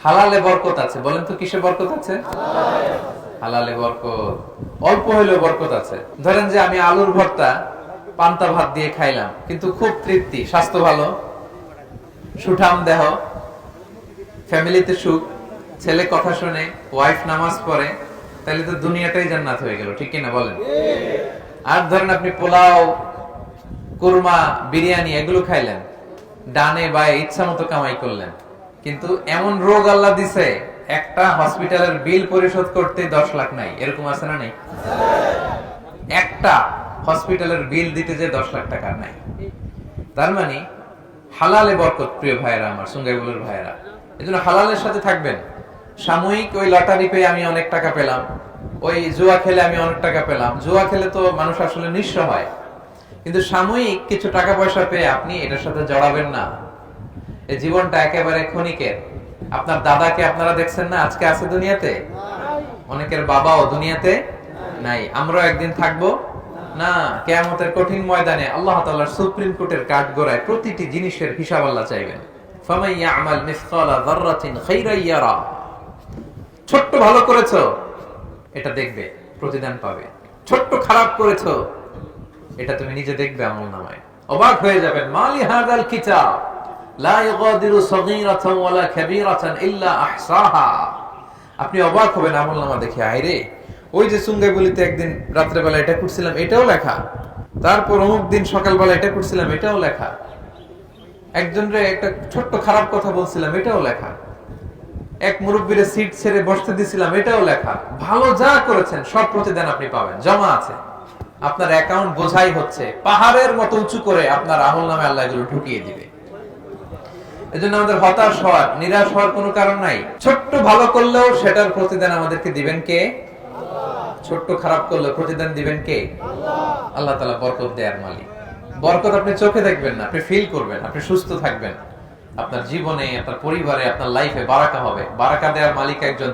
হালালে বরকত আছে। বলেন তো কিসে বরকত আছে? হালালে বরকত। অল্প হইলেও বরকত আছে। ধরেন যে আমি আলুর ভর্তা পান্তা ভাত দিয়ে খাইলাম, কিন্তু খুব তৃপ্তি, স্বাস্থ্য ভালো, সুঠাম দেহ, ফ্যামিলিতে সুখ, ছেলে কথা শুনে, ওয়াইফ নামাজ পড়ে, তাহলে তো দুনিয়াটাই জান্নাত হয়ে গেল, ঠিক কিনা বলেন? আর ধরেন আপনি পোলাও, কুরমা, বিরিয়ানি এগুলো খাইলেন, ডানে বায়ে ইচ্ছা মতো কামাই করলেন, কিন্তু এমন রোগ আল্লাহ দিছে একটা হসপিটালের বিল পরিশোধ করতে 10 লাখ নাই। এরকম আছে না? নেই? একটা হসপিটালের বিল দিতে যে 10 লাখ টাকা নাই। তার মানে হালালে বরকত। প্রিয় ভাইয়েরা আমার, সুঙ্গাইবুলের ভাইয়েরা, এজন্য হালালের সাথে থাকবেন। সাময়িক ওই লটারি পেয়ে আমি অনেক টাকা পেলাম, ওই জুয়া খেলে আমি অনেক টাকা পেলাম, জুয়া খেলে তো মানুষ আসলে নিঃস্ব হয়, কিন্তু সাময়িক কিছু টাকা পয়সা পেয়ে আপনি এটার সাথে জড়াবেন না। এই জীবনটা একেবারে ক্ষণিকের। আপনার দাদাকে আপনারা দেখছেন না, আজকে আছে দুনিয়াতে, অনেকের বাবাও দুনিয়াতে নাই। আমরাও একদিন থাকবো না। কিয়ামতের কঠিন ময়দানে আল্লাহ তাআলার সুপ্রিম কোর্টের কাঠগড়ায় প্রতিটি জিনিসের হিসাব আল্লাহ চাইবেন। ফামান ইয়ামাল মিসকালা যাররাতিন খাইরান ইয়ারা। ছোট্ট ভালো করেছো, এটা দেখবে, প্রতিদান পাবে। ছোট্ট খারাপ করেছো, এটা তুমি নিজে দেখবে আমলনামায়। অবাক হয়ে যাবেন। মালি হাযাল কিতাব লা ইগাদিরু সাগীরাতান ওয়ালা কাবীরাতান ইল্লা আহসাহা। আপনি অবাক হবেন আমলনামা দেখে। আইরে, ওই যে সুঙ্গাইবুলিতে একদিন রাত্রে বেলা এটা করছিলাম, এটাও লেখা। তারপর অমুক দিন সকালবেলা এটা করছিলাম, এটাও লেখা। একজনরে একটা ছোট্ট খারাপ কথা বলছিলাম, এটাও লেখা। এক মুরব্বীরে সিট ছেড়ে বসতে দিছিলাম, এটাও লেখা। ভালো যা করেছেন সব প্রতিদান আপনি পাবেন, জমা আছে। আপনার অ্যাকাউন্ট বোঝাই হচ্ছে, পাহাড়ের মতো উঁচু করে আপনার আমলনামে আল্লাহ এগুলো ঢুকিয়ে দিবে। এজন্য আমাদের হতাশ হওয়ার, নিরাশ হওয়ার কোনো কারণ নাই। ছোট্ট ভালো করলেও সেটার প্রতিদান আমাদেরকে দিবেন কে? ছোট্ট খারাপ করলেও প্রতিদান দিবেন কে? আল্লাহ তাআলা বরকত দেয়ার মালিক। বরকত আপনি চোখে দেখবেন না, আপনি ফিল করবেন। আপনি সুস্থ থাকবেন, আপনার জীবনে, আপনার পরিবারে, আপনার লাইফে বারাকা হবে। বারাকা দেয়ার মালিক একজন।